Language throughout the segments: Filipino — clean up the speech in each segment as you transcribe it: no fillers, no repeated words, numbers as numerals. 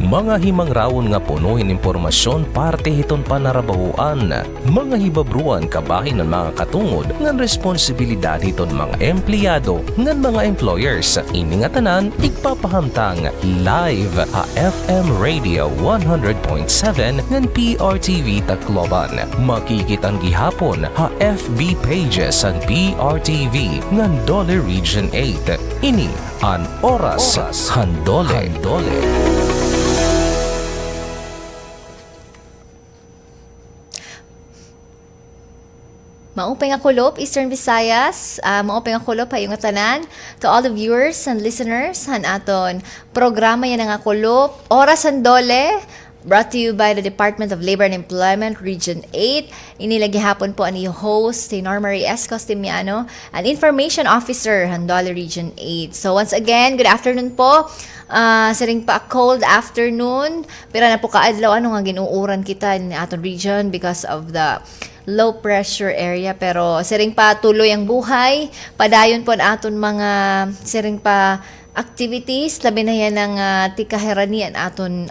Mga himang rawon nga punuhin impormasyon parte hiton panarabahuan. Mga hibabruan kabahin ng mga katungod ngan responsibilidad hiton mga empleyado ngan mga employers. Ini nga tanan igpapahamtang live a FM Radio 100.7 ngan PRTV Tacloban. Makikitang gihapon ha FB pages ang PRTV ngan DOLE Region 8. Ini ang Oras Handole. Maupay nga kulop, Eastern Visayas, maupay nga kulop hayong nga tanan to all the viewers and listeners han aton programa yan nga kulop, Oras and DOLE, brought to you by the Department of Labor and Employment, Region 8. Inilagi hapon po ang iyong host, si Norma Reyes Costimiano, an Information Officer han DOLE Region 8. So once again, good afternoon po. Siring pa cold afternoon, pero na po kaadlaw ano nga ginuuran kita in aton region because of the low pressure area, pero siring pa tuloy ang buhay, padayon po ang aton mga siring pa activities, labi na yan ng tikaheranian aton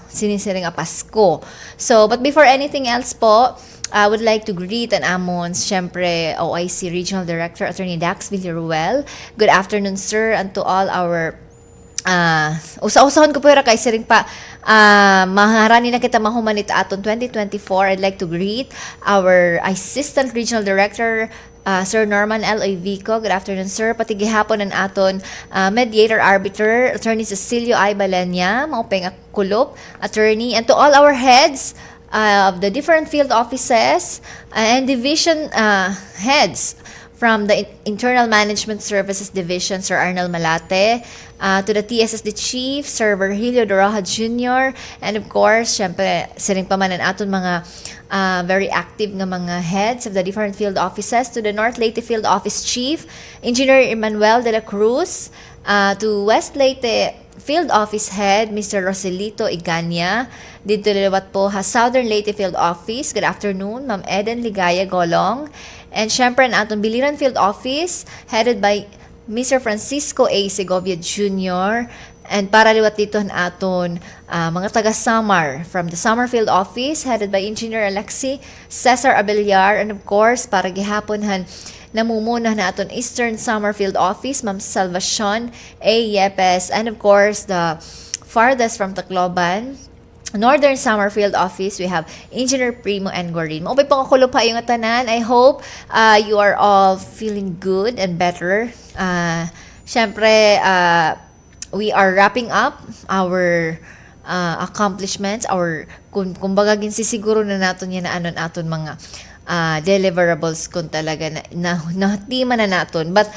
sinisiring a Pasko. So, but before anything else po, I would like to greet an amon, syempre, OIC Regional Director, Attorney Dax Villaruel. Good afternoon, sir, and to all our usa-usahon ko po kay siring pa maharani na kita mahumanit aton 2024. I'd like to greet our Assistant Regional Director, Sir Norman L. Vico. Good afternoon, sir. Pati gihapon ang aton mediator arbiter, Attorney Cecilio I. Balenya, maupay nga kulop, attorney, and to all our heads of the different field offices and division heads from the Internal Management Services Division, Sir Arnel Malate, to the TSSD Chief, Sir Virgilio Doroja Jr., and of course, syempre, siring pa man ang aton mga very active nga mga heads of the different field offices, to the North Leyte Field Office Chief, Engineer Emmanuel de la Cruz, to West Leyte Field Office Head, Mr. Roselito Iganya, dito liwat po ha Southern Leyte Field Office. Good afternoon, Ma'am Eden Ligaya Golong. And syempre ang atong Biliran Field Office, headed by Mr. Francisco A. Segovia Jr. And para liwat dito ang aton mga taga-Samar, from the Samar Field Office, headed by Engineer Alexi Cesar Abellar. And of course, para gihapon han namumuna na aton Eastern Samar Field Office, Ma'am Salvacion A. Yepes. And of course, the farthest from Tacloban, Northern Summerfield Office, we have Engineer Primo and Gorin. Maupay po kakulo pa yung tanan. I hope you are all feeling good and better. Syempre, we are wrapping up our accomplishments, kumbaga ginsisiguro na naton yan na anon aton mga deliverables kung talaga natima na naton. But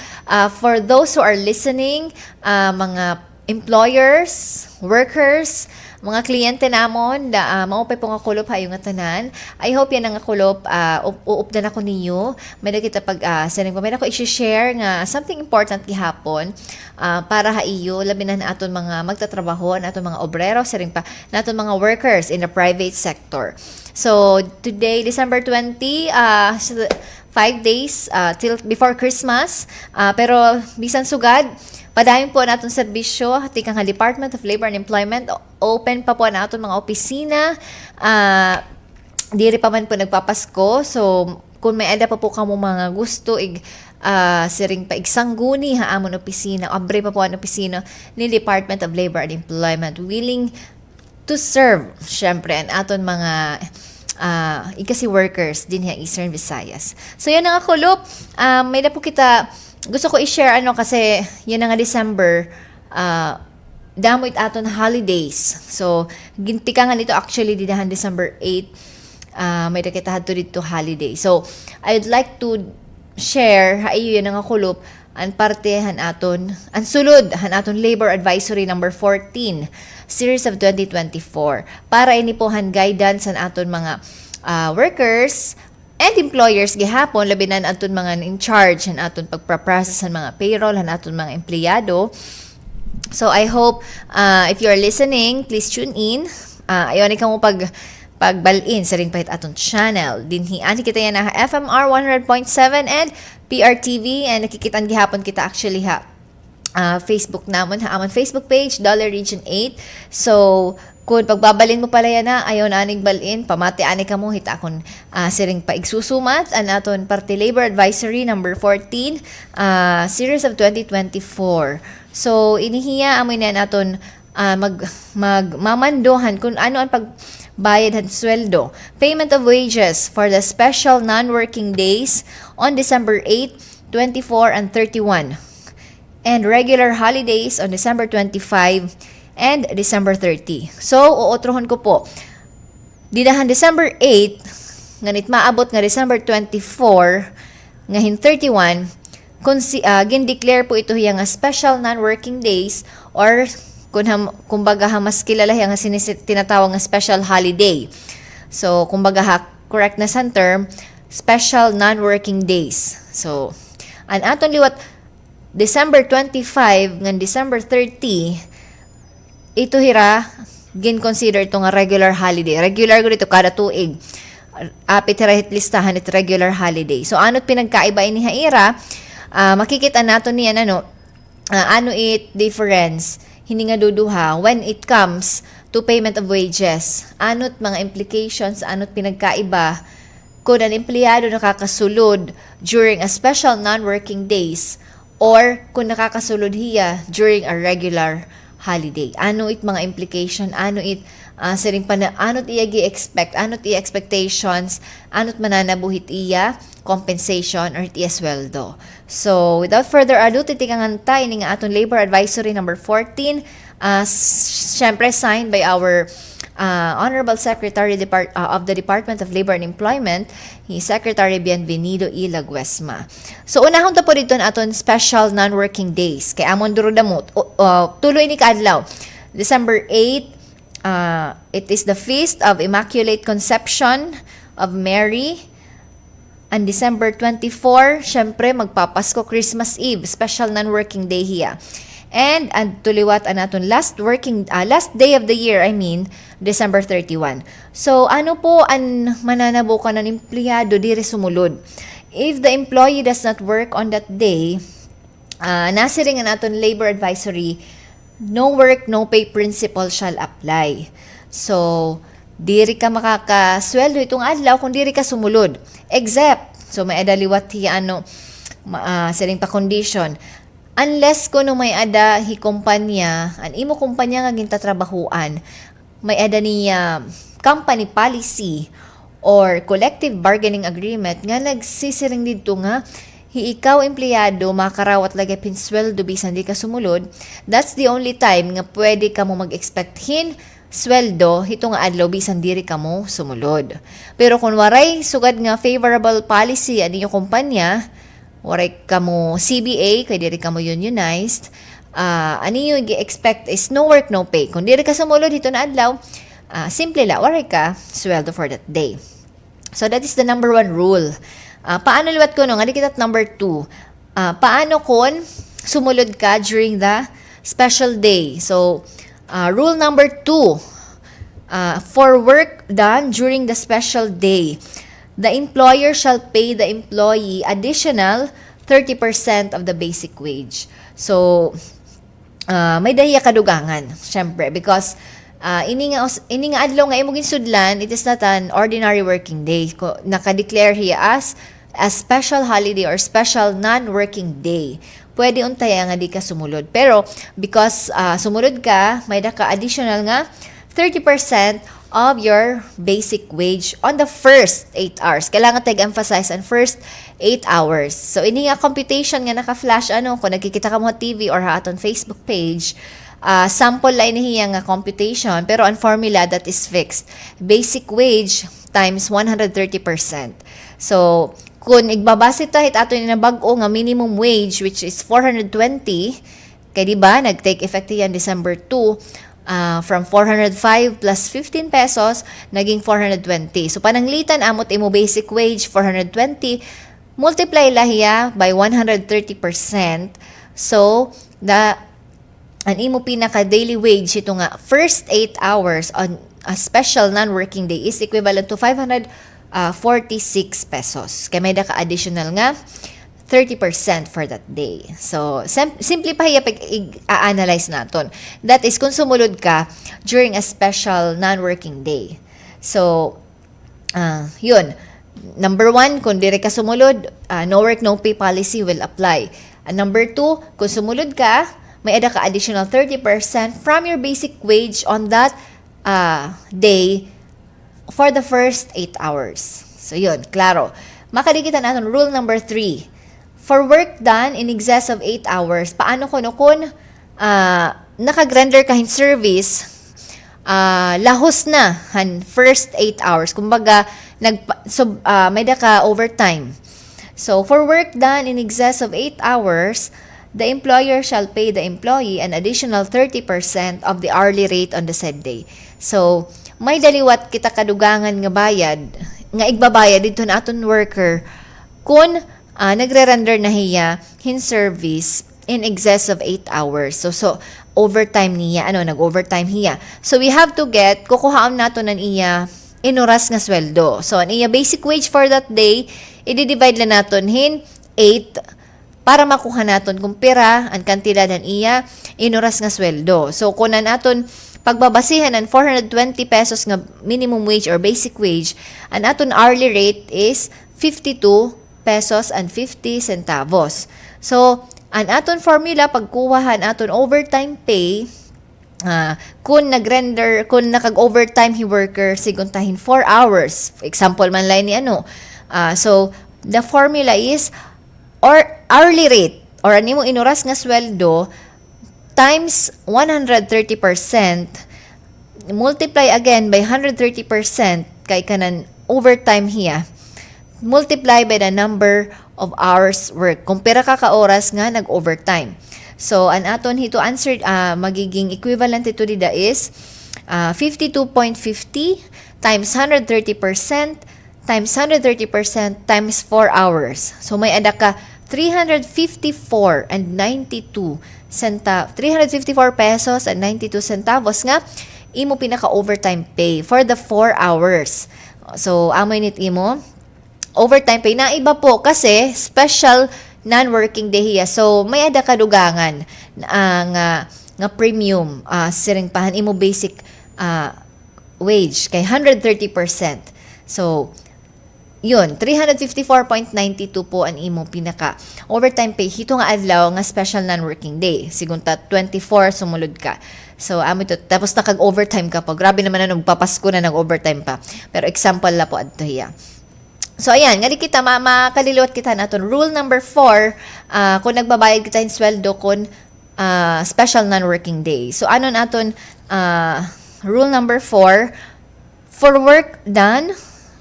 for those who are listening, mga employers, workers, mga kliyente namon, maupay po nga kulop hayong nga tanan. I hope yan nga kulop, uupdan ako ninyo. May na kita pag, sining pa, may na ko i-share nga something important gihapon para ha iyo, labi na aton mga magtatrabaho, aton mga obrero, sining pa, aton mga workers in the private sector. So, today, December 20, 5 days till before Christmas, pero bisan sugad, padayon po naton serbisyo, hatikang nga Department of Labor and Employment, open pa po naton mga opisina, diri pa man po nagpapasko. So, kung may ada pa po kamo mga gusto, siring pa igsangguni ha amon opisina, abre pa po ang opisina ni Department of Labor and Employment, willing to serve, syempre, ang aton mga ikasi workers din ha Eastern Visayas. So, yan nga kulop, may na po kita gusto ko i-share kasi yan nga December, damoy aton holidays. So, gintika nga nito actually dinahan December 8, may nakita hadto dito holiday. So, I'd like to share haiyo yan nga kulop ang partehan aton, ang sulod han aton Labor Advisory number 14 series of 2024 para ini po han guidance an aton mga workers and employers gihapon, labi na aton mga in charge han aton pagpa-process han mga payroll han aton mga empleyado. So I hope if you are listening, please tune in. Ayon ikaw mo pagbalin sa ring pahit aton channel. Dinhi ani kita yan na FMR 100.7 and PRTV, and nakikitaan gihapon kita actually Facebook namon ha amon Facebook page DOLE Region 8. So Kung pagbabalin mo pala yan na, ayaw na aning balin, pamati ani ka mo, hita akong siring paigsusumat, an aton Party Labor Advisory number 14, series of 2024. So, inihiya amoy na naton magmamandohan kung ano ang pagbayad at sweldo. Payment of wages for the special non-working days on December 8, 24, and 31. And regular holidays on December 25 and December 30. So, uutrohon ko po. Didahan December 8, nganit maabot nga December 24, ngahin 31, gin-declare po ito yang special non-working days or kumbaga mas kilala yang tinatawag nga special holiday. So, kumbaga correct na sa term, special non-working days. So, an aton liwat December 25 ngan December 30, ito hira gin-consider ito nga regular holiday. Regular ko dito kada tuig. Apit hira listahan it regular holiday. So, ano't pinagkaiba ini haira, makikita nato niyan ano it difference hindi nga duduha when it comes to payment of wages. Ano't mga implications, ano't pinagkaiba kung ang empleyado nakakasulod during a special non-working days or kung nakakasulod hiya during a regular holiday. Ano it mga implication, ano it siring ano't iya gi-expect, ano't iya expectations, ano't mananabuhit iya compensation or iya sweldo. So, without further ado, titikangantay ni nga aton Labor Advisory number 14, syempre signed by our Honorable Secretary of the Department of Labor and Employment, Secretary Bienvenido E. Laguesma. So, unahon ta po dito na aton special non-working days. Kay amon duro damot, tuloy ni kaadlaw. December 8, it is the Feast of Immaculate Conception of Mary. And December 24, syempre magpapasko Christmas Eve, special non-working day hiya. And tuliwat ang aton last day of the year, December 31. So, ano po ang mananabukan ng empleyado diri sumulod? If the employee does not work on that day, nasiring ang aton labor advisory, no work, no pay principle shall apply. So, diri ka makakasweldo itong adlaw kung diri ka sumulod. Except, so may adaliwat hiya siring pa condition. Unless kuno may ada hi kumpanya, an imo kumpanya nga gintatrabahuan, may ada niya company policy or collective bargaining agreement nga nagsisiring dito nga ikaw empleyado makarawat lagi pinsweldo bisan di ka sumulod, that's the only time nga pwede ka mo mag-expect sweldo hito nga adlaw bisan diri ka mo sumulod. Pero kung waray sugad nga favorable policy ani yung kumpanya, waray ka mo CBA, kay diri ka mo unionized, ani yung i-expect is no work, no pay. Kung diri ka sumulod hito na adlaw, simple la, waray ka sweldo for that day. So that is the number 1 rule. Paano liwat ko no? Nga kita number 2. Paano kung sumulod ka during the special day? So, rule number 2, for work done during the special day, the employer shall pay the employee additional 30% of the basic wage. So, may dahiya kadugangan, syempre, because ini nga adlaw nga imong ginsudlan, it is not an ordinary working day. Naka-declare hiya as a special holiday or special non-working day. Pwede untaya nga di ka sumulod. Pero, because sumulod ka, may ka additional nga 30% of your basic wage on the first 8 hours. Kailangan tag-emphasize on first 8 hours. So, ini nga computation nga naka-flash, kung nagkikita ka mo sa TV or aton Facebook page, sample line niya nga computation, pero ang formula that is fixed. Basic wage times 130%. So, kung igbabase tahit ato ni na bag-o nga minimum wage which is 420, kay di ba nag-take effect yan December 2, from 405 plus 15 pesos naging 420. So pananglitan amot imo basic wage 420, multiply lahiya by 130%. So ang imo pinaka daily wage ito nga first 8 hours on a special non-working day is equivalent to 546 pesos. Kaya may ka additional nga 30% for that day. So, simple pa hiya i-analyze naton. That is, kung sumulod ka during a special non-working day. So, yun. Number 1, kung dire ka sumulod, no work, no pay policy will apply. And number 2, kung sumulod ka, may ada ka additional 30% from your basic wage on that day for the first 8 hours. So, yun, klaro. Makaligitan natin rule number 3. For work done in excess of 8 hours, paano kung nakagrender ka in service, lahos na han first 8 hours. Kumbaga, may da ka overtime. So, for work done in excess of 8 hours, the employer shall pay the employee an additional 30% of the hourly rate on the said day. So, may daliwat kita kadugangan nga bayad, nga igbabayad dito na aton worker kung nagre-render na hiya in service in excess of 8 hours. So overtime niya, nag-overtime hiya. So we have to kukuhaan nato ng iya inuras nga sweldo. So, ang iya basic wage for that day, i-divide lang naton hin 8 para makuha naton kung pera ang kantidad ng iya inuras nga sweldo. So, kung naton pagbabasihan ng 420 pesos nga minimum wage or basic wage, ang aton hourly rate is 52 pesos and 50 centavos. So, ang aton formula, pagkuhahan aton overtime pay, kung nakag-overtime hi worker, siguntahin 4 hours. Example man lang ni so, the formula is, or hourly rate, or ano mo inuras nga sweldo, times 130%, multiply again by 130% kay kanan overtime hiya, multiply by the number of hours work. Kung pera ka oras nga nag-overtime. So, ang aton hito answer, magiging equivalent ito dida is 52.50 times 130% times 130% times 4 hours. So, may ada ka 354 pesos and 92 centavos nga imo pinaka-overtime pay for the 4 hours. So, amoy nit imo overtime pay na iba po kasi special non-working day hiya. So, may ada kadugangan nga premium siring pahan imo basic wage kay 130%. So, yun, 354.92 po ang imo pinaka overtime pay hito nga adlaw nga special non-working day. Sigunta 24 sumulod ka. So, amo ito. Tapos nakag-overtime ka pa. Grabe naman na nagpapasko na nag-overtime pa. Pero example la po adto hiya. So, ayan, nga di kita, makaliliwat kita natin. Rule number 4, kung nagbabayad kita in sweldo kung special non-working day. So, ano natin, rule number 4, for work done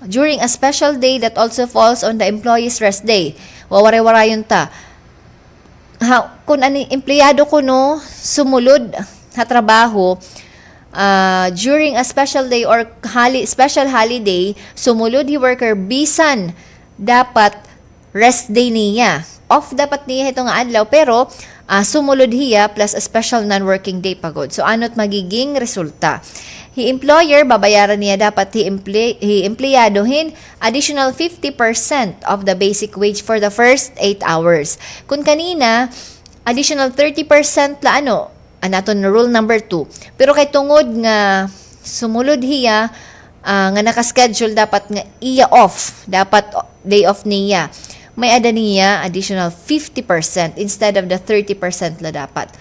during a special day that also falls on the employee's rest day. Wawaray-warayon ta. Kung empleyado ko sumulod sa trabaho, during a special day or special holiday, sumulod hi worker, bisan dapat rest day niya. Off dapat niya ito nga adlaw, pero sumulod hiya plus a special non-working day pagod. So, ano't magiging resulta? Hi employer, babayaran niya dapat hi empleyadohin additional 50% of the basic wage for the first 8 hours. Kung kanina, additional 30% la anaton rule number 2. Pero kay tungod nga sumulod hiya nga naka-schedule dapat nga iya off, dapat day off niya. May ada niya additional 50% instead of the 30% la dapat.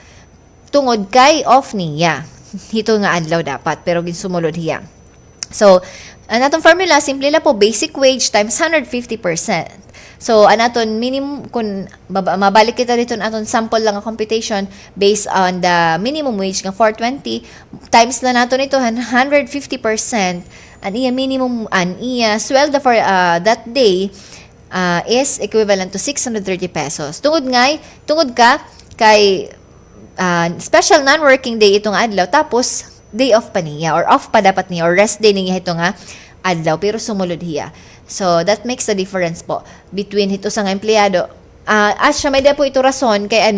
Tungod kay off niya. Hito nga adlaw dapat pero ginsumulod hiya. So, anatong formula simple la po, basic wage times 150%. So, anaton minimum, kung mabalik kita dito aton sample lang ang computation based on the minimum wage nga 420 times na naton ito 150%, ang iya minimum, ang iya sweldo for that day is equivalent to 630 pesos. Tungod ka kay special non-working day itong adlaw, tapos day off pa niya or off pa dapat niya or rest day niya ito nga adlaw pero sumulod hiya. So, that makes the difference po between ito sa nga empleyado. As siya, may da po ito rason kay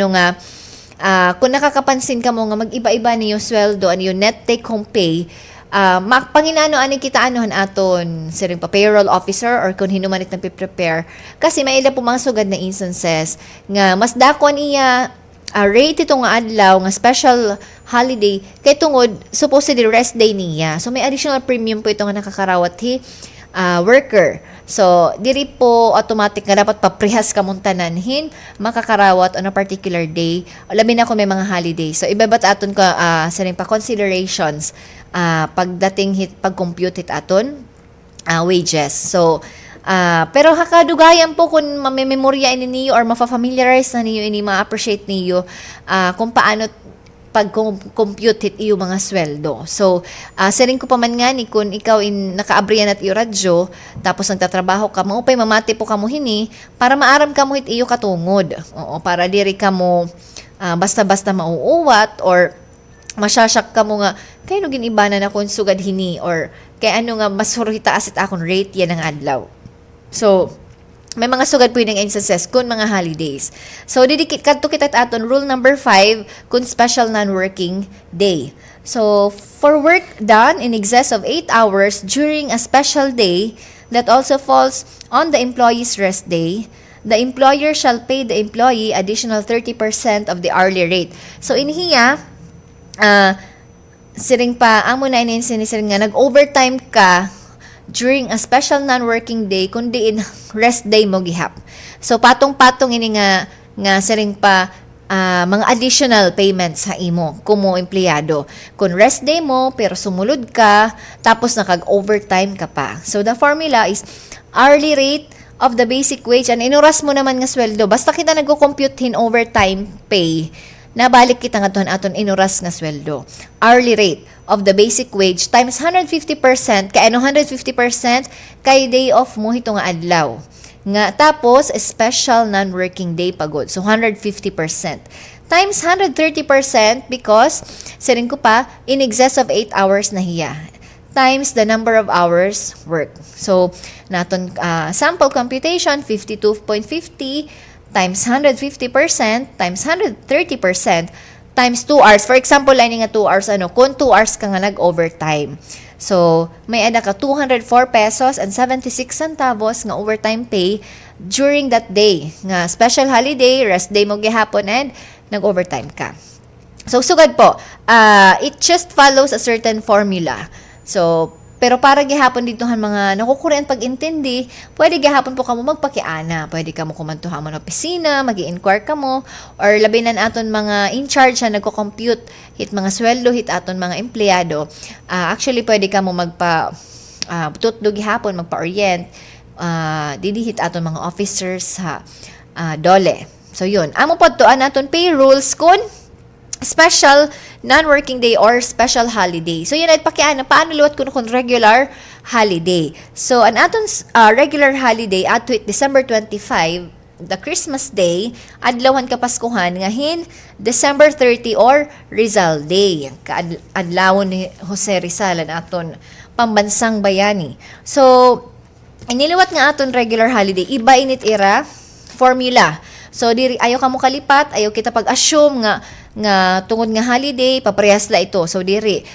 kung nakakapansin ka mo nga mag-iba-iba niyo sweldo, yung net take home pay, Panginano ani kita anuhan aton siring pa payroll officer or kung hinuman it nagpe-prepare kasi may ila po mga sugad na instances nga mas dakon iya rate ito nga adlaw nga special holiday kay tungod supposedly rest day niya. So may additional premium po ito nga nakakarawat worker. So diri po automatic nga dapat paprihas ka muntananhin makakarawat on a particular day. Labi na kung may mga holiday. So ibabat aton ka siring pa considerations pagdating pag-compute it aton wages. So pero hakadugayan po kung mamemorya ini niyo or mafa-familiarize na niyo ini ma-appreciate niyo kung paano pag-compute it iyo mga sweldo. So, siring ko pa man nga ni kung ikaw nakaabriyan at iyo radyo, tapos nagtatrabaho ka, maupay mamati po kamo hini, para maaram kamo it iyo katungod. Oo, para diri kamo basta-basta mauuwat or masyasak ka mo nga, kaya no ginibanan akong sugad hini or kaya ano nga mas hitaas it akong rate yan ang adlaw. So, may mga sugad po yung instances kung mga holidays. So, didikit kadto kita aton rule number 5 kung special non-working day. So, for work done in excess of 8 hours during a special day that also falls on the employee's rest day, the employer shall pay the employee additional 30% of the hourly rate. So, inihiya, siring pa, amo na sinisir nga, nag-overtime ka during a special non-working day, kundi in rest day mo gihap. So, patong-patong ini nga siring pa, mga additional payments sa imo kumo empleyado. Kung rest day mo, pero sumulod ka, tapos nakag-overtime ka pa. So, the formula is hourly rate of the basic wage, and inuras mo naman nga sweldo. Basta kita nag-compute in overtime pay, nabalik kita nga aton inuras nga sweldo. Hourly rate of the basic wage times 150%, kay ano 150% kay day off mo hito nga adlaw. Nga tapos special non-working day pagod. So 150% times 130% because siring ko pa in excess of 8 hours na hiya times the number of hours work. So naton sample computation 52.50 times 150% times 130% times 2 hours. For example, lining nga 2 hours, kung 2 hours ka nga nag-overtime. So, may ada ka 204 pesos and 76 centavos nga overtime pay during that day. Nga special holiday, rest day mo gihapon and nag-overtime ka. So, sugad po, it just follows a certain formula. So, pero para gihapon dito mga nakukurean pag-intindi, pwede gihapon po kamo magpakiana. Pwede kamo kumantuha mo ng opisina, mag-i-inquire kamo, or labinan aton mga in-charge na nagko-compute hit mga sweldo, hit aton mga empleyado. Actually, pwede kamo tutdo gihapon, magpa-orient, didihit aton mga officers sa DOLE. So, yun. Amo po to, aton pay rules kun special non-working day or special holiday. So, yan ay pakiana. Paano luwat kung regular holiday? So, an aton regular holiday ato it December 25, the Christmas day, adlawan kapaskuhan ngahin December 30 or Rizal Day. Adlawon ni Jose Rizal ang aton pambansang bayani. So, iniluwat nga aton regular holiday. Iba init era formula. So, diri ayo kamo kalipat, ayo kita pag-assume nga tungod nga holiday paparehas la ito. So diri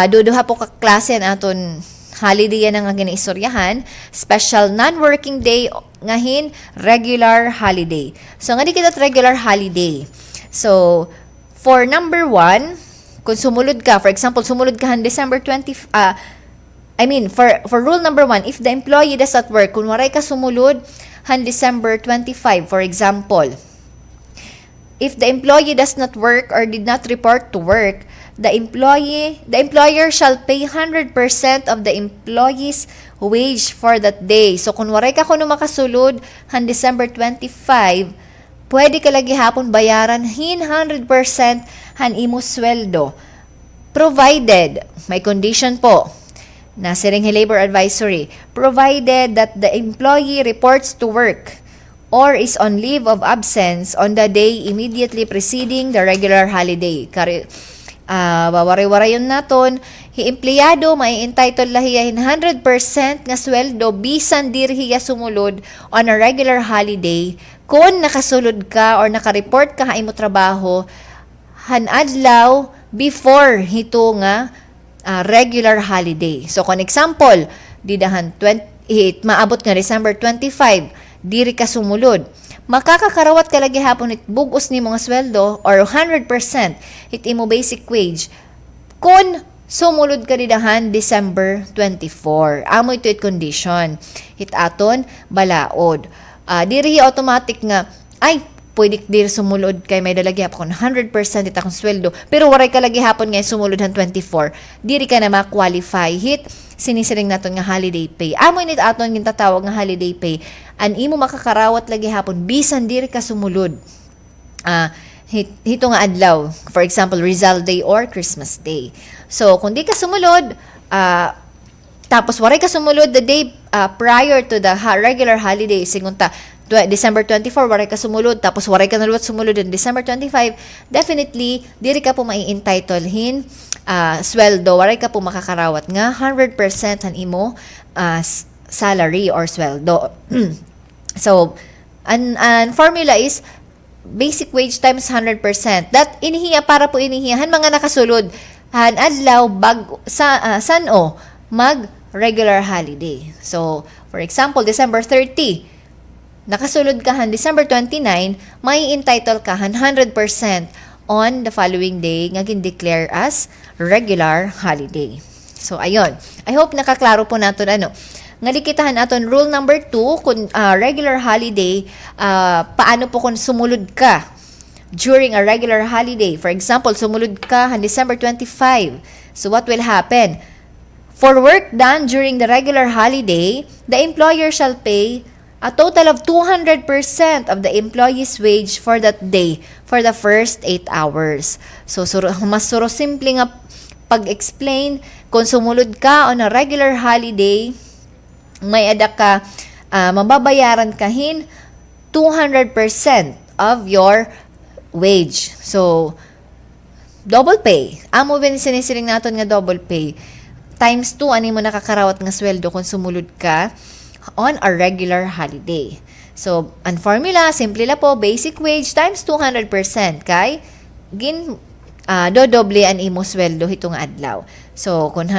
duduha po ka klase aton holiday yan nga ginaistoryahan, special non-working day ngahin regular holiday. So nga di kita regular holiday. So for number 1, kung sumulod ka, for example, sumulod ka December 20 for rule number 1, if the employee does not work, kung waray ka sumulod December 25, for example, if the employee does not work or did not report to work, the employer shall pay 100% of the employee's wage for that day. So, kung waray ka kuno makasulod December 25, pwede ka lagi hapon bayaran 100% imo sweldo. Provided, may condition po, na siring labor advisory, provided that the employee reports to work or is on leave of absence on the day immediately preceding the regular holiday. Waray-waray yun naton, empleyado may entitled lahiya 100% nga sweldo bisan diri hiya sumulod on a regular holiday kung nakasulod ka or naka-report ka imo trabaho adlaw before hito nga regular holiday. So, kung example, didahan 28, maabot nga December 25, diri ka sumulod. Makakakarawat ka lagi hapon it bugos ni mga sweldo or 100% it imo basic wage kung sumulod ka didahan December 24. Amo ito it condition. It aton balaod. Diri automatic nga, ay, pwede dir sumulod kay may dalagi hapon 100% it akong sweldo. Pero waray ka lagi hapon ngayon sumulod han 24. Diri ka na ma-qualify. Hit sinisiring naton nga holiday pay. Amo init aton gintatawag nga holiday pay. An imo makakarawat lagi hapon bisan diri ka sumulod. Hito nga adlaw. For example, Rizal Day or Christmas Day. So, kung di ka sumulod, tapos waray ka sumulod the day prior to the regular holiday, sigunta December 24, waray ka sumulod, tapos waray ka naluwat sumulod in December 25, definitely, diri ka po mai-entitlehin sweldo, waray ka po makakarawat nga 100% han imo salary or sweldo. So, an formula is basic wage times 100%. That inihiya para po inihiyahan mga nakasulod han adlaw sano mag regular holiday. So, for example, December 30, nakasulod ka han December 29, may entitle ka han 100% on the following day nga gin-declare as regular holiday. So, ayun. I hope nakaklaro po natin nga likitahan aton rule number 2 kung regular holiday, paano po kung sumulod ka during a regular holiday. For example, sumulod ka han December 25. So, what will happen? For work done during the regular holiday, the employer shall pay a total of 200% of the employee's wage for that day for the first 8 hours. So, mas simple nga pag-explain, kung sumulod ka on a regular holiday, may ada ka, mababayaran kahin 200% of your wage. So, double pay. Amo bin sinisiring naton nga double pay. Times 2, ani mo nakakarawat nga sweldo kung sumulod ka on a regular holiday. So, ang formula, simple la po, basic wage times 200%. Kay, dodoble ang imo sweldo hitong adlaw. So, kung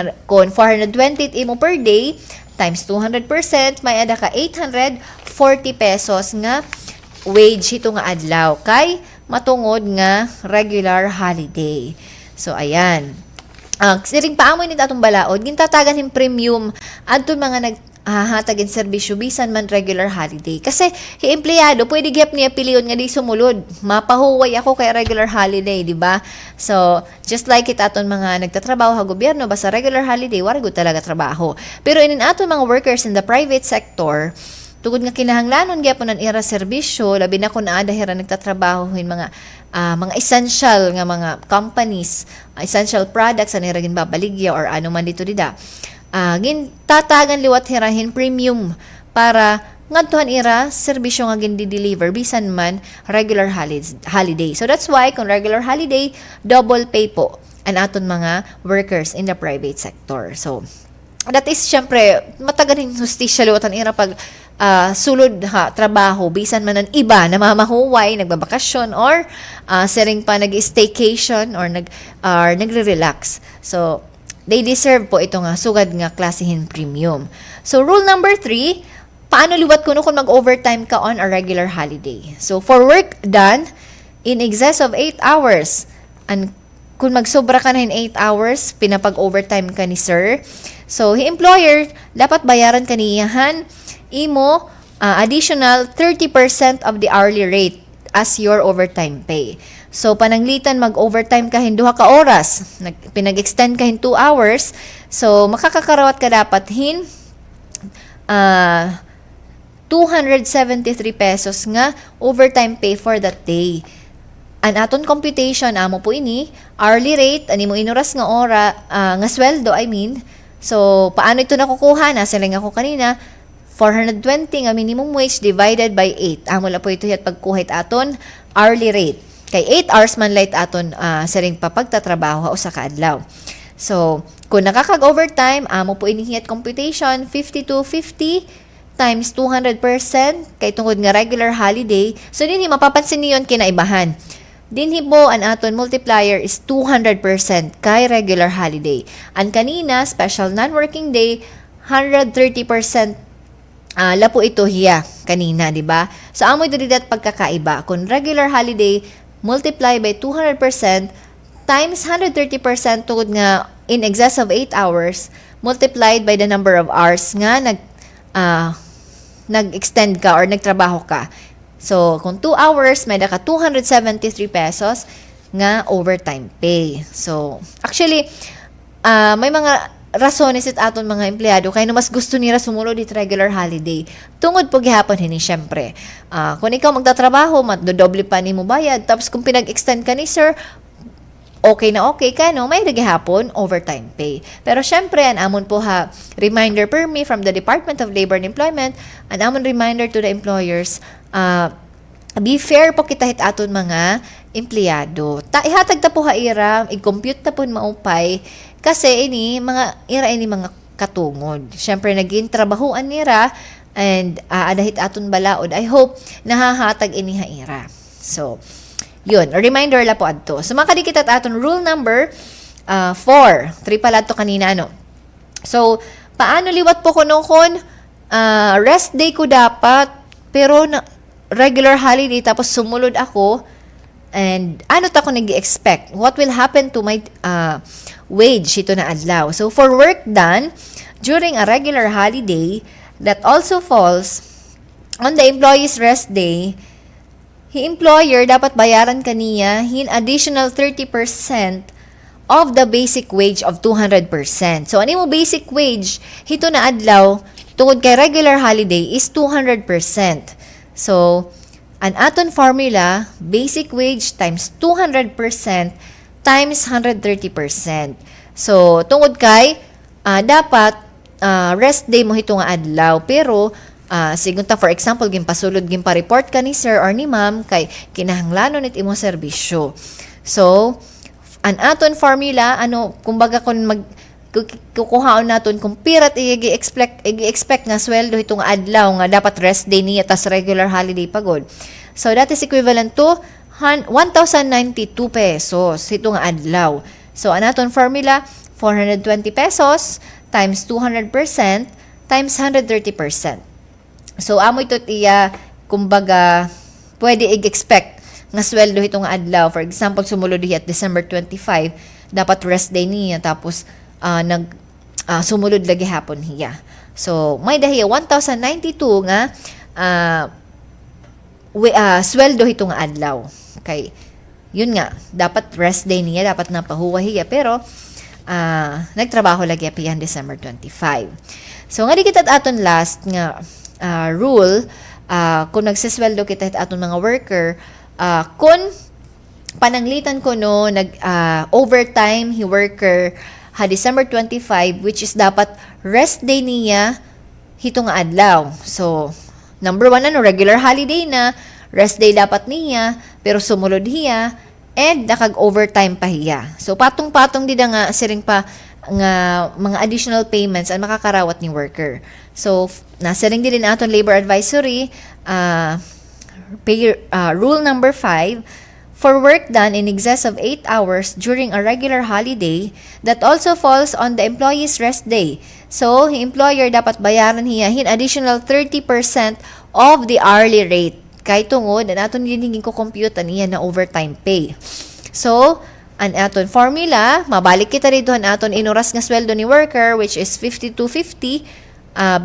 420 imo per day, times 200%, may ada ka 840 pesos nga wage hitong adlaw. Kay, matungod nga regular holiday. So, ayan. Siring paamo nito atong balaod, gintatagan yung premium adto mga hatagin serbisyo bisan man regular holiday. Kasi empleyado pwede gyap niya piliyon nga di sumulod. Mapahuway ako kay regular holiday, di ba? So, just like it aton mga nagtatrabaho sa gobyerno basta regular holiday, wala gud talaga trabaho. Pero inin aton mga workers in the private sector, tugod nga kinahanglanon gyapon ang ira serbisyo, labi na kun ada hira nagtatrabaho hin mga essential nga mga companies, essential products ani ra ginbabaligya or ano man dito dida. Gintatagan liwat hirahin premium para ngadtuhan ira serbisyo nga gindi-deliver bisan man regular holiday. So that's why kung regular holiday, double pay po ang aton mga workers in the private sector. So that is syempre matagaling hustisya liwatan ira pag sulod trabaho bisan man ang iba na mamahuway, nagbabakasyon or sering pa nag-staycation or nagre-relax. So they deserve po ito nga sugad nga klasihin premium. So, rule number 3, paano liwat kuno kung mag-overtime ka on a regular holiday? So, for work done in excess of 8 hours, and kung magsobra ka na in 8 hours, pinapag-overtime ka ni sir. So, employer, dapat bayaran ka niyahan imo additional 30% of the hourly rate as your overtime pay. So, pananglitan mag-overtime ka duha ka oras. Pinag-extend ka 2 hours. So, makakakarawat ka dapat 273 pesos nga overtime pay for that day. An aton computation, amo po ini, hourly rate, ani mo inuras nga nga sweldo, I mean. So, paano ito nakukuha? Nasa lang ako kanina, 420 nga minimum wage divided by 8. Amo la po ito yat pagkuhit aton hourly rate. Kay 8 hours man light aton sa ring papagtatrabaho o sa kaadlaw. So, kung nakakag-overtime, amo po inihiyat computation, 5250 times 200% kay tungod nga regular holiday. So, din mapapansin niyon kinaibahan. Dinhi po an aton multiplier is 200% kay regular holiday. Ang kanina special non-working day 130%. Lapo ito hiya kanina, di ba? So amoy diri dat pagkakaiba kung regular holiday multiply by 200% times 130% tungod nga in excess of 8 hours multiplied by the number of hours nga nag-extend ka or nagtrabaho ka. So kung 2 hours may ka 273 pesos nga overtime pay. So actually may mga rasones it aton mga empleyado kay no mas gusto nila sumulod it regular holiday. Tungod po gihapon hini syempre. Kung ikaw magtatrabaho, dodoble pa nimo bayad. Tapos kung pinag-extend ka ni sir, okay na okay ka no, may gihapon overtime pay. Pero syempre an amon po ha reminder per me from the Department of Labor and Employment, an amon reminder to the employers, be fair po kita hit aton mga empleyado. Ihatag ta po ha ira, i-compute ta po maupay kasi ini mga katungod. Syempre naging trabahoan nira and adahit aton balaod. I hope nahahatag ini ha ira. So yun, a reminder la po adto. So makadikit at aton rule number 4. 3 pala to kanina ano. So paano liwat po kuno kon rest day ko dapat pero regular holiday tapos sumulod ako. And ano ta ko nag-expect? What will happen to my wage ito na adlaw? So for work done during a regular holiday that also falls on the employee's rest day, employer dapat bayaran kaniya hin additional 30% of the basic wage of 200%. So ano mo basic wage hito na adlaw tungod kay regular holiday is 200%. So an aton formula, basic wage times 200% times 130%. So, tungod kay, dapat rest day mo hito nga adlaw. Pero, sigunta for example, gimpasulod, gimpa-report ka ni sir or ni ma'am kay kinahanglanon it imo serbisyo. So, an aton formula, kumbaga kung kukuhaon naton kung pirat i-expect nga sweldo itong adlaw nga dapat rest day niya tas regular holiday pagod. So that is equivalent to 1,092 pesos itong adlaw. So ang aton formula 420 pesos times 200% times 130%. So amo ito kumbaga pwede i-expect nga sweldo itong adlaw. For example, sumulod diha at December 25 dapat rest day niya tapos sumulod lagi hapon hiya. So, may dahiya 1,092 nga sweldo hito nga adlaw. Okay. Yun nga, dapat rest day niya, dapat napahuwa hiya, pero nagtrabaho lagi piyan December 25. So, nga di kita aton last nga rule, kung nagsisweldo kita aton mga worker, kung pananglitan ko no, overtime hi worker, December 25, which is dapat rest day niya hito nga adlaw. So, number 1 regular holiday na, rest day dapat niya, pero sumulod hiya, and nakag-overtime pa hiya. So, patong-patong dida nga, siring pa nga mga additional payments ang makakarawat ni worker. So, nasiring din aton labor advisory, rule number 5, for work done in excess of 8 hours during a regular holiday that also falls on the employee's rest day. So, the employer dapat bayaran hiya hin additional 30% of the hourly rate. Kay tungod, na aton hingin ko compute niya na overtime pay. So, an aton formula, mabalik kita rito an aton inuras nga sweldo ni worker which is 52.50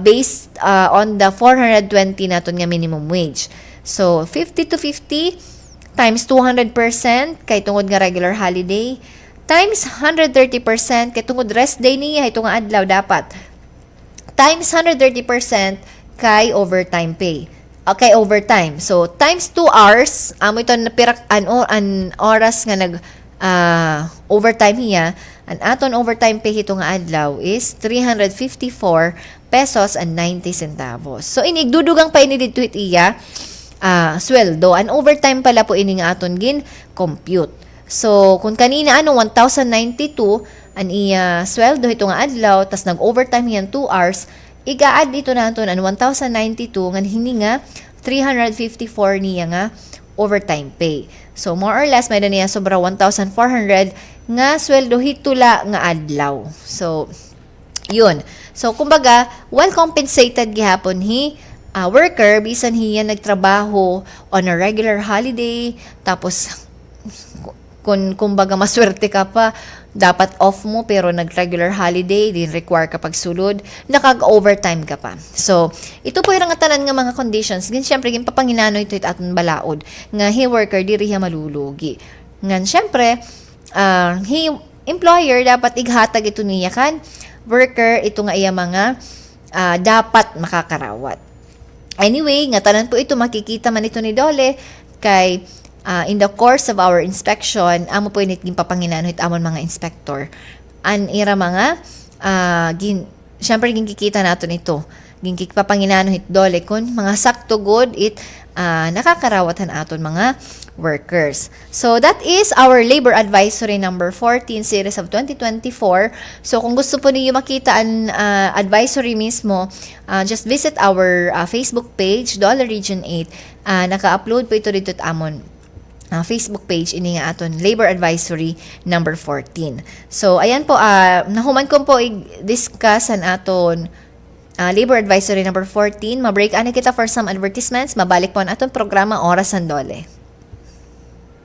based on the 420 naton nga minimum wage. So, 52.50 times 200% kay tungod nga regular holiday times 130% kay tungod rest day niya itong adlaw dapat times 130% kay overtime pay. Okay, overtime. So times 2 hours amo ito napirak an oras nga nag overtime hiya. An aton overtime pay ito nga adlaw is 354 pesos and 90 centavos. So inigdudugang pa ini dito iya sweldo. An overtime pala po ini nga aton gin compute. So, kung kanina 1,092 an iya sweldo ito nga adlaw, tas nag-overtime yan 2 hours, iga-add dito naton an 1,092 nga hini nga 354 niya nga overtime pay. So more or less may niya sobra 1,400 nga sweldo hitula nga adlaw. So yun. So kumbaga well compensated gihapon worker bisan hiya nagtrabaho on a regular holiday, tapos kung kumbaga maswerte ka pa, dapat off mo pero nag-regular holiday, din require ka pagsulod, nakag-overtime ka pa. So, ito po yung tanan nga mga conditions. Gan syempre, gin papanginano ito aton balaod nga worker diri hiya malulugi. Ngan syempre, employer dapat ighatag ito niya kan worker ito nga iya mga dapat makakarawat. Anyway, nga tanan po ito makikita man ito ni DOLE kay in the course of our inspection, amo po init papanginanhit amon mga inspector. An ira mga syempre ginkikita naton ito. Papanginanhit DOLE kun mga sakto good nakakarawatan aton mga workers. So that is our Labor Advisory number 14 series of 2024. So kung gusto po niyo makita ang advisory mismo, just visit our Facebook page DOLE Region 8. Naka-upload po ito dito at amon Facebook page ini nga aton Labor Advisory number 14. So ayan po nahuman ko po i-discuss an aton Labor Advisory number 14. Ma-break ana kita for some advertisements. Mabalik po ang aton programa Oras and DOLE.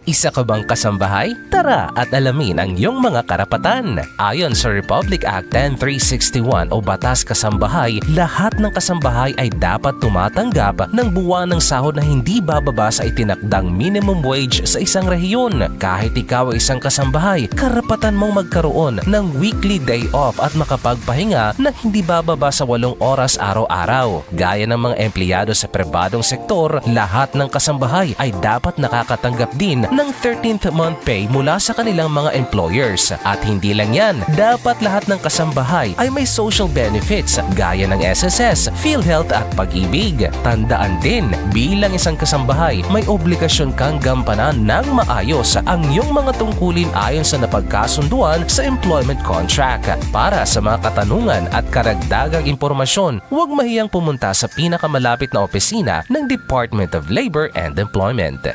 Isa ka bang kasambahay? Tara at alamin ang iyong mga karapatan. Ayon sa Republic Act 10361 o Batas Kasambahay, lahat ng kasambahay ay dapat tumatanggap ng buwan ng sahod na hindi bababa sa itinakdang minimum wage sa isang rehiyon. Kahit ikaw ay isang kasambahay, karapatan mong magkaroon ng weekly day off at makapagpahinga na hindi bababa sa 8 oras araw-araw. Gaya ng mga empleyado sa pribadong sektor, lahat ng kasambahay ay dapat nakakatanggap din ng 13th month pay mula sa kanilang mga employers. At hindi lang yan, dapat lahat ng kasambahay ay may social benefits gaya ng SSS, PhilHealth at Pag-ibig. Tandaan din, bilang isang kasambahay, may obligasyon kang gampanan ng maayos ang iyong mga tungkulin ayon sa napagkasunduan sa employment contract. Para sa mga katanungan at karagdagang impormasyon, huwag mahiyang pumunta sa pinakamalapit na opisina ng Department of Labor and Employment.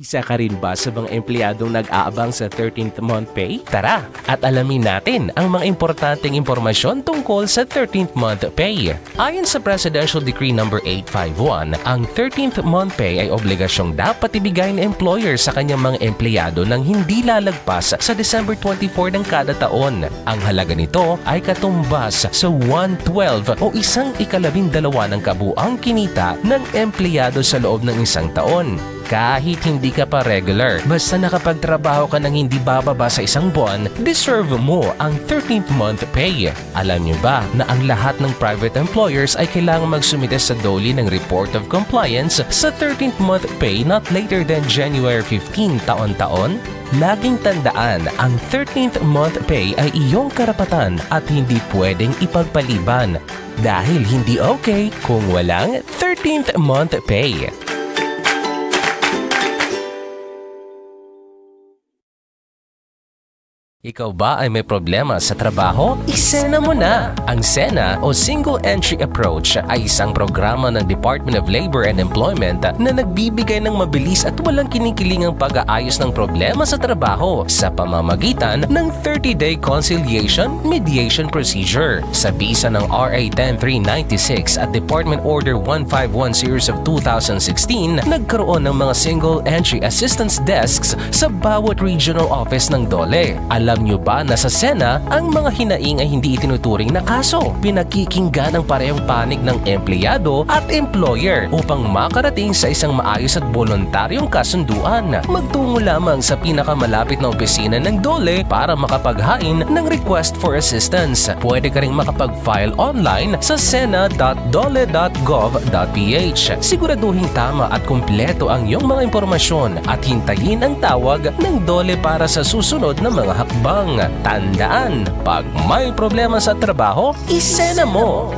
Isa ka rin ba sa mga empleyadong nag-aabang sa 13th month pay? Tara at alamin natin ang mga importanteng impormasyon tungkol sa 13th month pay. Ayon sa Presidential Decree number 851, ang 13th month pay ay obligasyong dapat ibigay ng employer sa kanyang mga empleyado nang hindi lalagpas sa December 24 ng kada taon. Ang halaga nito ay katumbas sa 1/12 o 1/12 ng kabuang kinita ng empleyado sa loob ng isang taon. Kahit hindi ka pa regular, basta nakapagtrabaho ka ng hindi bababa sa isang buwan, deserve mo ang 13th month pay. Alam niyo ba na ang lahat ng private employers ay kailangang magsumite sa DOLE ng Report of Compliance sa 13th month pay not later than January 15 taon-taon? Laging tandaan, ang 13th month pay ay iyong karapatan at hindi pwedeng ipagpaliban. Dahil hindi okay kung walang 13th month pay. Ikaw ba ay may problema sa trabaho? Isena mo na! Ang SENA o Single Entry Approach ay isang programa ng Department of Labor and Employment na nagbibigay ng mabilis at walang kinikilingang pag-aayos ng problema sa trabaho sa pamamagitan ng 30-day conciliation mediation procedure. Sa bisa ng RA 10396 at Department Order 151 Series of 2016, nagkaroon ng mga Single Entry Assistance Desks sa bawat regional office ng DOLE. Alam nyo ba na sa SENA, ang mga hinaing ay hindi itinuturing na kaso? Pinakikinggan ang parehong panig ng empleyado at employer upang makarating sa isang maayos at voluntaryong kasunduan. Magtungo lamang sa pinakamalapit na opisina ng DOLE para makapaghain ng request for assistance. Pwede ka ring makapag-file online sa sena.dole.gov.ph. Siguraduhin tama at kumpleto ang iyong mga impormasyon at hintayin ang tawag ng DOLE para sa susunod na mga hakbang. Tandaan, pag may problema sa trabaho, isena mo!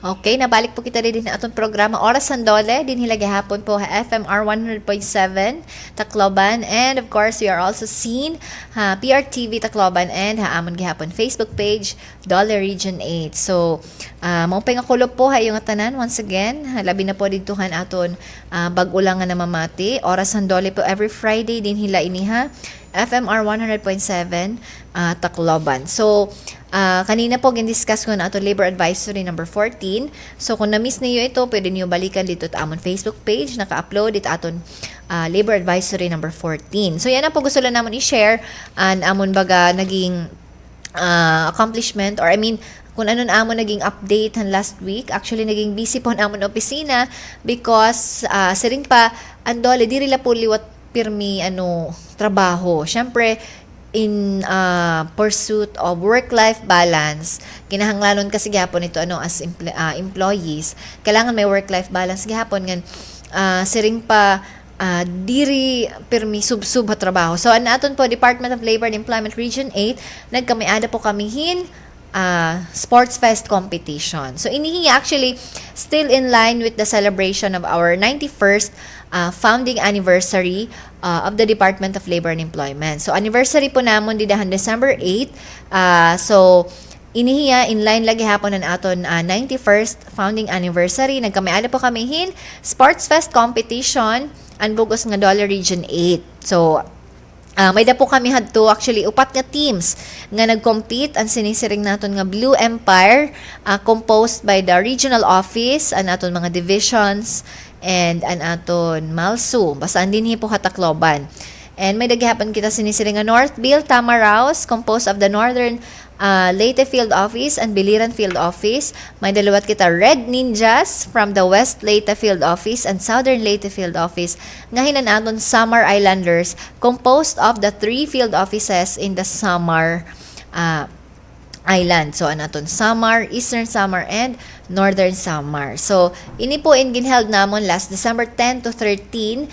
Okay, nabalik po kita din na atong programa Oras ang Dole, din hilagi hapon po FMR 100.7 Tacloban, and of course we are also seen PRTV Tacloban and haamon gihapon Facebook page Dole Region 8. So mao pa nga kulop po hayong tanan once again, labi na po didtuhan aton bag-ulang nga namamati. Oras ang Dole po every Friday din hila iniha FMR 100.7 Tacloban. So kanina po gin-discuss ko na ato Labor Advisory number 14. So kung na-miss niyo ito, pwede niyo balikan dito at amon Facebook page, naka-upload dito aton Labor Advisory number 14. So yan ang po gusto lang namon i-share and amon baga naging accomplishment, or I mean kung ano na amon naging update han last week. Actually naging busy po na amon opisina because siring pa andole diri la po liwat pirmi trabaho. Syempre in pursuit of work-life balance, kinahanglanon kasi gihapon ito as employees, kailangan may work-life balance gihapon ngan siring pa diri permi sub-sub ha trabaho. So aton po Department of Labor and Employment Region 8 nagkamiada po kamihin sports fest competition. So inihi actually still in line with the celebration of our 91st founding anniversary of the Department of Labor and Employment. So anniversary po namon didahan December 8. So inihiya in line lagi hapon ang aton 91st founding anniversary. Nagkamiada po kamihin sports fest competition ang bugos nga Dole Region 8. So may da po kami hadto actually upat nga teams nga nag-compete. Ang sinisiring naton nga Blue Empire, composed by the regional office, ang aton mga divisions, and ang aton Malsu. Basta andin po Tacloban. And may daghapon kita sinisiring nga Northville, Tamaraos, composed of the Northern Leyte Field Office and Biliran Field Office. May dalawat kita Red Ninjas from the West Leyte Field Office and Southern Leyte Field Office. Ngahinan aton Samar Islanders, composed of the 3 field offices in the Samar Island. So anaton Samar, Eastern Samar, and Northern Samar. So ini po in ginheld namon last December 10 to 13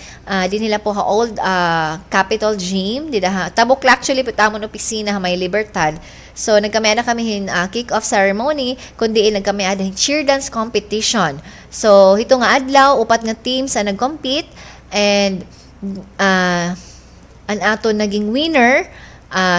din nila po old Capitol Gym dida tabok actually po tamon opisina may Libertad. So nagkamiada kami kick-off ceremony kundi nagkamiada cheer dance competition. So hito nga adlaw upat nga teams ang nag-compete, and ang aton naging winner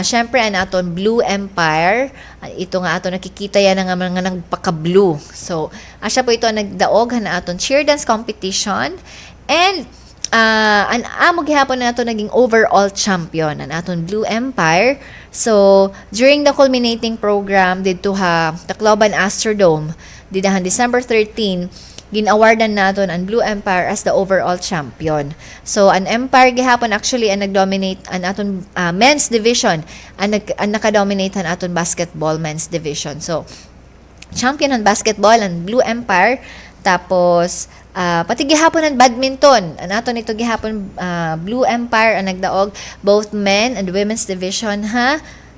syempre ang aton Blue Empire. Ito nga aton nakikita yan nga mga nagpaka-blue. So asya po ito ang nagdaog na aton cheer dance competition, and ang amo gihapon na aton naging overall champion ang aton Blue Empire. So during the culminating program dito Tacloban Astrodome didahan December 13, gin-awardan naton ang Blue Empire as the overall champion. So an Empire gihapon actually ang nag-dominate ang aton men's division, ang naka-dominate ang aton basketball men's division. So champion ang basketball ang Blue Empire. Tapos pati gihapon ang badminton ang aton ito gihapon Blue Empire ang nagdaog both men and women's division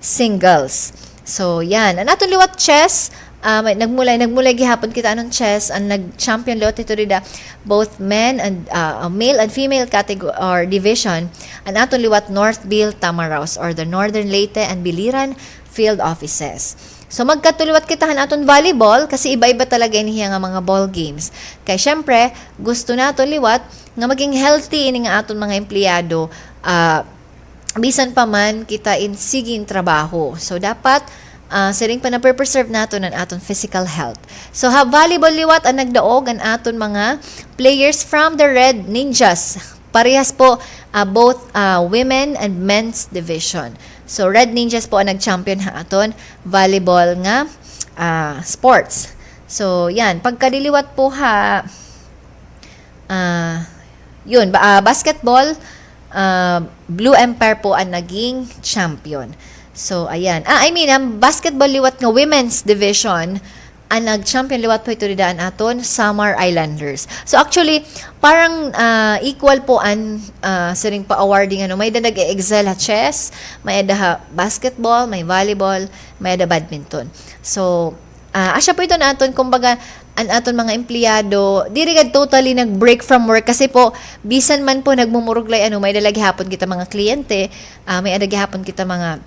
singles. So yan ang aton liwat chess. Nagmulay gihapon kita anong chess ang nag-champion lot ito rida both men and male and female category or division ang aton liwat Northville, Tamaraos, or the Northern Leyte and Biliran field offices. So magkatuluwat kita aton volleyball kasi iba-iba talaga inihiya nga mga ball games. Kaya syempre gusto nato liwat nga maging healthy ini nga aton mga empleyado bisan pa man kita in siging trabaho. So dapat siring pa na preserve nato ang aton physical health. So volleyball liwat ang nagdaog ang aton mga players from the Red Ninjas. Parehas po both women and men's division. So Red Ninjas po ang nag-champion aton volleyball nga sports. So yan, pagkadiliwat po basketball Blue Empire po ang naging champion. So, ayan. Ang basketball liwat nga women's division, ang nag-champion liwat po ito ridaan aton, Samar Islanders. So, actually, parang equal po ang siring pa-awarding. May da nag-excel chess, may da basketball, may volleyball, may da badminton. So, asya po ito naton, kumbaga, ang aton mga empleyado, diri gad totally nag-break from work kasi po bisan man po nagmumuruglay may dalagi hapon kita mga kliyente, may adagi hapon kita mga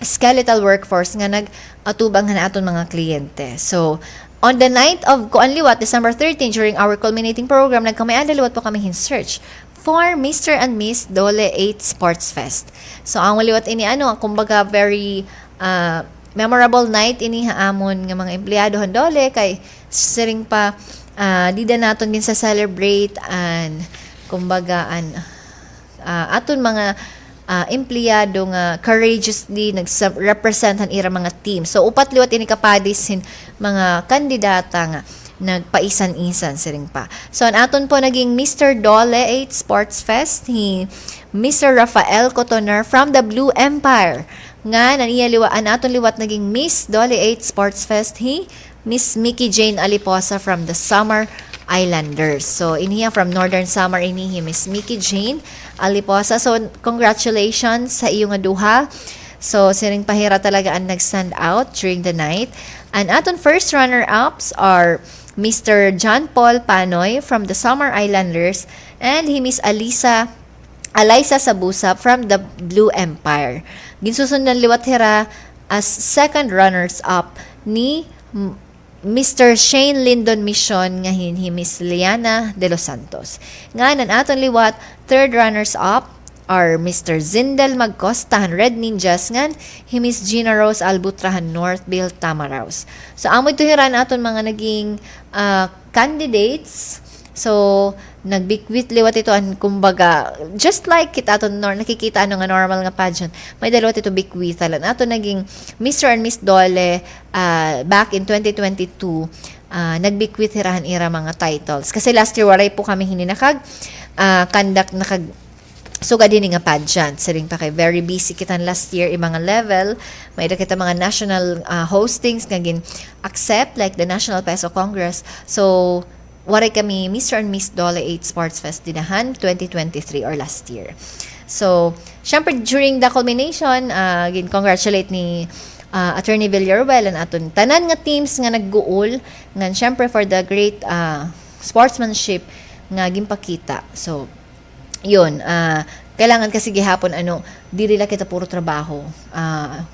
skeletal workforce nga nag-atubang na aton mga kliyente. So, On the night of Kuan Liwat, December 13, during our culminating program, nagkamayan liwat po kami in search for Mr. and Miss DOLE 8 Sports Fest. So, ang liwat ini kumbaga very memorable night ini haamon nga mga empleyado han DOLE kay siring pa di da naton din sa celebrate and kumbaga aton mga empleyado nga courageously nag-represent han ira mga team. So upat liwat ini kapadis mga kandidata nga nagpaisan-isan siring pa. So an aton po naging Mr. DOLE 8 Sports Fest Mr. Rafael Cotoner from the Blue Empire. Nga naniya liwaan aton liwat naging Miss DOLE 8 Sports Fest Miss Mickey Jane Aliposa from the Summer Islanders. So, iniya from Northern Samar inihi Miss Mickey Jane Aliposa. So, congratulations sa iyong duha. So, siring pahira talaga ang nag-stand out during the night. And aton first runner-ups are Mr. John Paul Panoy from the Summer Islanders and Miss Alyssa Sabusa from the Blue Empire. Ginsusundan liwat hira as second runners-up ni Mr. Shane Lyndon Mission nga Miss Liana de los Santos. Nga nan aton liwat, third runners-up are Mr. Zindel Magcostahan Red Ninjas ngan Miss Gina Rose Albutrahan Northville Tamaraos. So amoy tuhiran aton mga naging candidates. So nagbikwit liwat ito an kumbaga just like kita aton nakikita nga normal nga pageant may dalawat ito bikwitalan ato naging Mr. and Miss DOLE back in 2022 nagbikwit hirahan ira mga titles kasi last year waray po kami hininakag conduct nakag suga din nga pageant siring pa kay very busy kitan last year mga level may kita mga national hostings nga gin accept like the National Peso Congress. So waray kami Mr. and Miss DOLE 8 Sports Fest dinahan 2023 or last year. So, syempre during the culmination, congratulate ni Attorney Villaruel and aton tanan nga teams nga nagguol nga syempre for the great sportsmanship nga gimpakita. So, yun, kailangan kasi gihapon dili lang kita puro trabaho.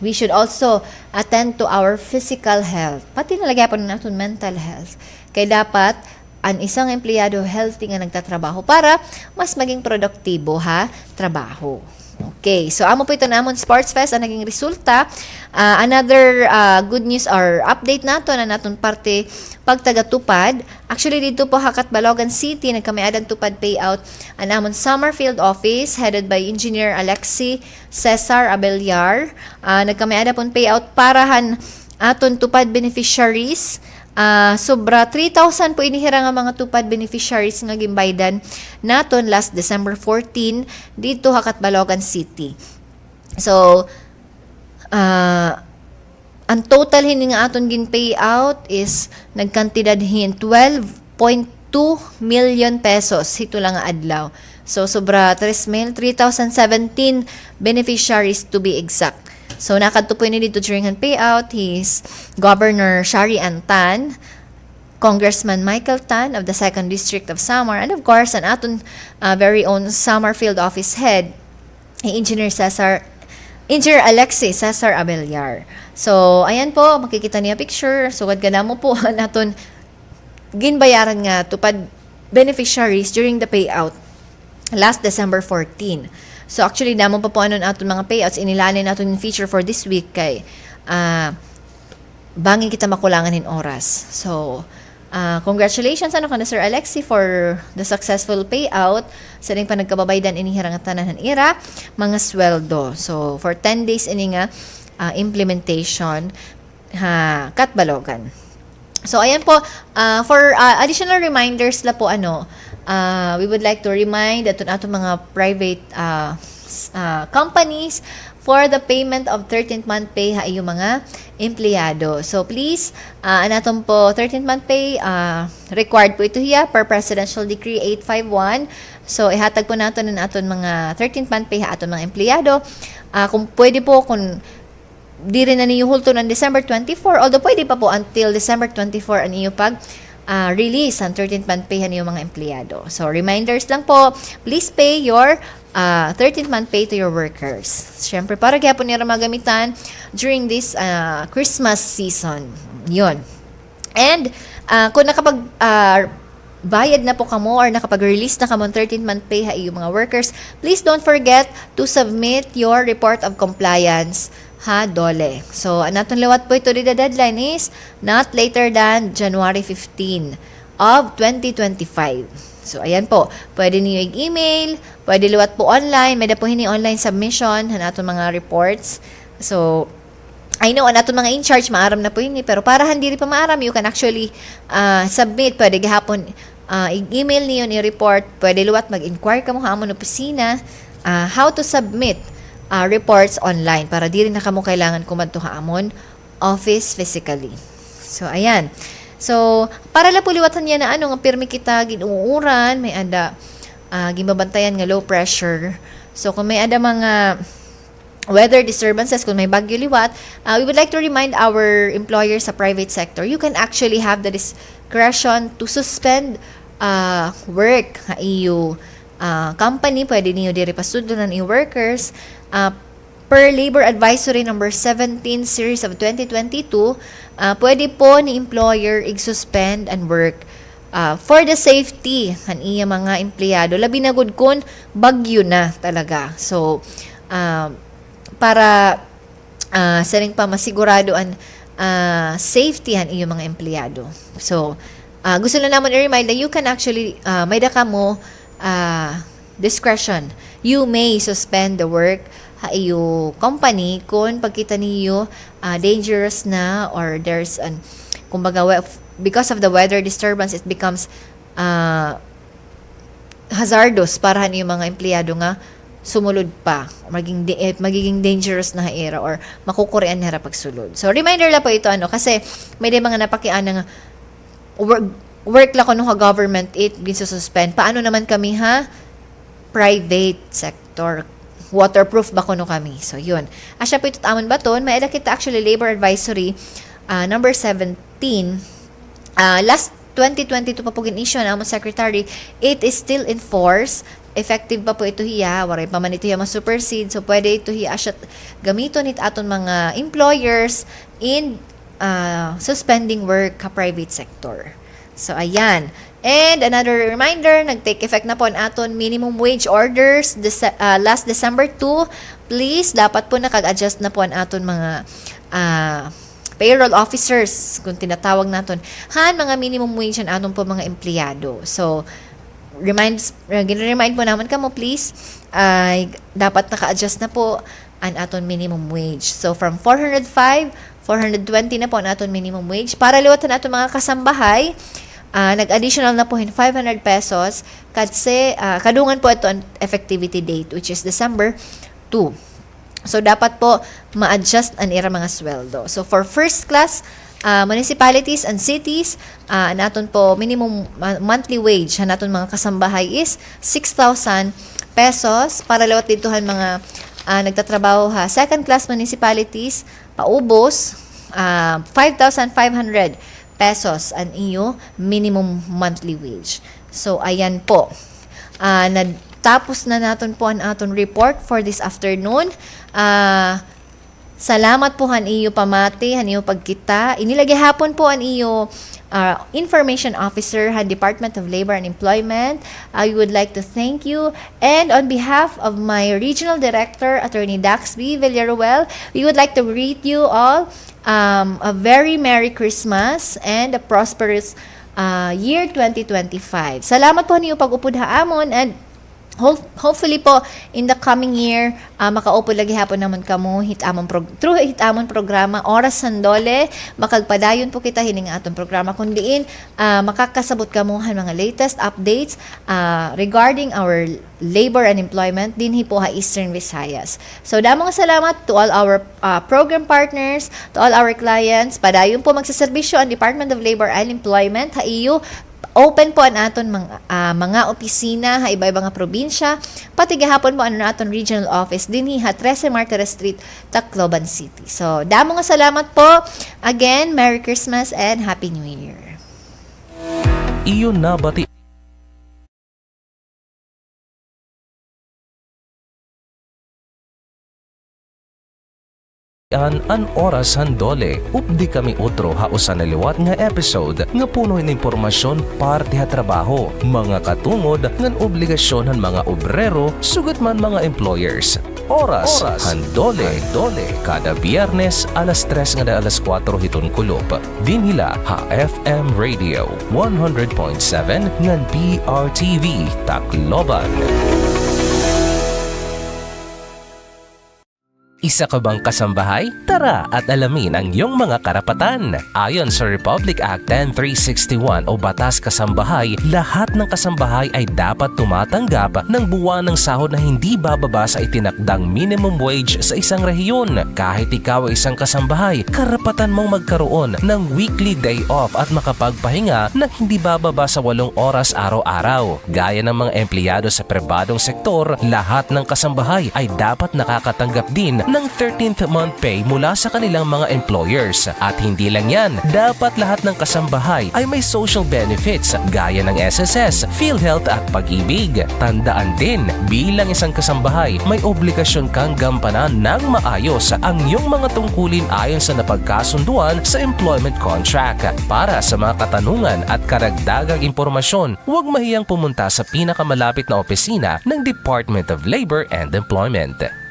We should also attend to our physical health. Pati nalagyan naton mental health. Kaya dapat ang isang empleyado healthy nga nagtatrabaho para mas maging produktibo trabaho. Okay, so amo po ito namon Sports Fest ang naging resulta. Another good news or update nato na naton parte pagtagatupad. Actually dito po Hakat Balogan City nagkamiadan tupad payout ang namon Summerfield office headed by Engineer Alexi Cesar Abelyar. Nagkamiadan pon payout parahan aton tupad beneficiaries. Sobra 3,000 po inihira nga mga tupad beneficiaries nga gimbaydan naton last December 14 dito Hakat Balogan City. So ang total hini nga aton gin payout is nagkantidad 12.2 million pesos hito lang nga adlaw. So sobra 3,017 beneficiaries to be exact. So, nakatupoy ni dito during ang payout, his Governor Shari Tan, Congressman Michael Tan of the 2nd District of Samar, and of course, ang aton very own Summerfield Office Head, Engineer Alexi Cesar Abelyar. So, ayan po, makikita niya picture. So, ganda mo po naton ginbayaran nga tupad beneficiaries during the payout last December 14. So actually namon pa po aton mga payouts inilanin naton yung feature for this week kay bangin kita makulangan in oras. So congratulations kana Sir Alexi for the successful payout sa ring panagkababaydan inihirang tanan ira mga sweldo. So for 10 days ini nga implementation Katbalogan. So ayan po for additional reminders la po we would like to remind aton mga private companies for the payment of 13th month pay iyong mga empleyado. So please, anaton po 13th month pay required po ito hiya per Presidential Decree 851. So ihatag po naton aton mga 13th month pay aton mga empleyado. Kung pwede po kung di rin na niyo hulto ng December 24, although pwede pa po until December 24 ang iyo release ang 13th month pay niyo mga empleyado. So, reminders lang po, please pay your 13th month pay to your workers. Siyempre, para kaya po nila magamitan during this Christmas season. Yun. And kung bayad na po kamo or nakapag-release na kamo 13th month pay ha yung mga workers, please don't forget to submit your report of compliance ha DOLE. So anatong liwat po ito the deadline is not later than January 15 of 2025. So ayan po, pwede niyo i-email, pwede liwat po online, may da po hini online submission hanatong mga reports. So I know, nato mga in-charge, maaram na po yun pero para hindi pa maaram, you can actually submit, pwede gahapon, email niyo ni report, pwede luwat mag-inquire ka mo hamon opisina, how to submit reports online, para di rin na kamo kailangan kumadto hamon office physically. So, ayan. So, para la po liwatan niya na nga pirmi kita ginuuran, may ada, gimabantayan nga low pressure. So, kung may ada mga weather disturbances, kung may bagyo liwat, we would like to remind our employers sa private sector, you can actually have the discretion to suspend work sa iyo company. Pwede niyo diri pasudlo ng iyo workers per Labor Advisory number 17 series of 2022. Pwede po ni employer i-suspend and work for the safety ng iya mga empleyado, labi na gud kun bagyo na talaga. So para saring pa masigurado ang safety ang iyong mga empleyado. So, gusto na naman i-remind na you can actually, may daka mo discretion. You may suspend the work sa iyo company kung pagkita niyo dangerous na or there's an, kumbaga, because of the weather disturbance, it becomes hazardous para niyo mga empleyado nga sumulod pa, magiging dangerous na era or makukurean na pagsulod. So, reminder la po ito, kasi may mga napakian ng work la ko nung government, it suspend. Paano naman kami private sector? Waterproof ba ko kami? So, yun. Asya po ito tamon baton, may kita actually Labor Advisory number 17. Last 2022 pa po gin-issue na among secretary, it is still in force. Effective pa po ito hiya, waray pa man ito hiya ma-supersede. So, pwede ito hiya asya gamiton it aton mga employers in suspending work ka private sector. So, ayan. And another reminder, nag-take effect na po ang aton minimum wage orders last December 2. Please, dapat po nakag-adjust na po ang aton mga payroll officers, kung tinatawag naton, mga minimum wage ang aton po mga empleyado. So, gina-remind po naman kamo, please, dapat naka-adjust na po ang aton minimum wage. So, from 405, 420 na po ang aton minimum wage. Para liwatan aton mga kasambahay, nag-additional na po 500 pesos kasi kadungan po ito ang effectivity date, which is December 2. So, dapat po ma-adjust ang ira mga sweldo. So, for first class municipalities and cities, naton po minimum monthly wage naton mga kasambahay is 6,000 pesos. Para lawat ditohan mga nagtatrabaho second class municipalities, paubos 5,500 pesos ang iyo minimum monthly wage. So, ayan po. Tapos na naton po ang aton report for this afternoon. Salamat po han iyo pamati, han iyo pagkita. Inilagay hapon po an iyo Information Officer han Department of Labor and Employment. I would like to thank you. And on behalf of my Regional Director, Attorney Daxby Villaruel, we would like to greet you all a very Merry Christmas and a prosperous year 2025. Salamat po niyo pag-upod haamon, and hopefully po in the coming year makaupo lagi hapon naman kamo through hitamon programa Oras and DOLE, makagpadayon po kita hining aton programa kun diin makakasabot kamo han mga latest updates regarding our labor and employment dinhi po Eastern Visayas. So damong salamat to all our program partners, to all our clients. Padayon po magseserbisyo ang Department of Labor and Employment iyo. Open po ang aton mga opisina sa iba-iba nga probinsya, pati gahapon po ang aton regional office dinhi 13 Martires Street, Tacloban City. So, damo nga salamat po. Again, Merry Christmas and Happy New Year. Iyon na bati an oras handole. Updi kami utro hausan naliwat nga episode nga puno in impormasyon parte ha trabaho, mga katungod ngan obligasyon han mga obrero sugat man mga employers. Oras handole kada Biyernes alas 3 nga alas 4 hiton kulop. Dinhila ha FM Radio 100.7 ngan PRTV Tacloban. Isa ka bang kasambahay? Tara at alamin ang iyong mga karapatan. Ayon sa Republic Act 10361 o Batas Kasambahay, lahat ng kasambahay ay dapat tumatanggap ng buwan ng sahod na hindi bababa sa itinakdang minimum wage sa isang rehiyon. Kahit ikaw ay isang kasambahay, karapatan mong magkaroon ng weekly day off at makapagpahinga na hindi bababa sa 8 oras araw-araw. Gaya ng mga empleyado sa pribadong sektor, lahat ng kasambahay ay dapat nakakatanggap din ng 13th month pay mula sa kanilang mga employers. At hindi lang yan, dapat lahat ng kasambahay ay may social benefits gaya ng SSS, PhilHealth at Pag-ibig. Tandaan din, bilang isang kasambahay, may obligasyon kang gampanan ng maayos ang iyong mga tungkulin ayon sa napagkasunduan sa employment contract. Para sa mga katanungan at karagdagang impormasyon, huwag mahiyang pumunta sa pinakamalapit na opisina ng Department of Labor and Employment.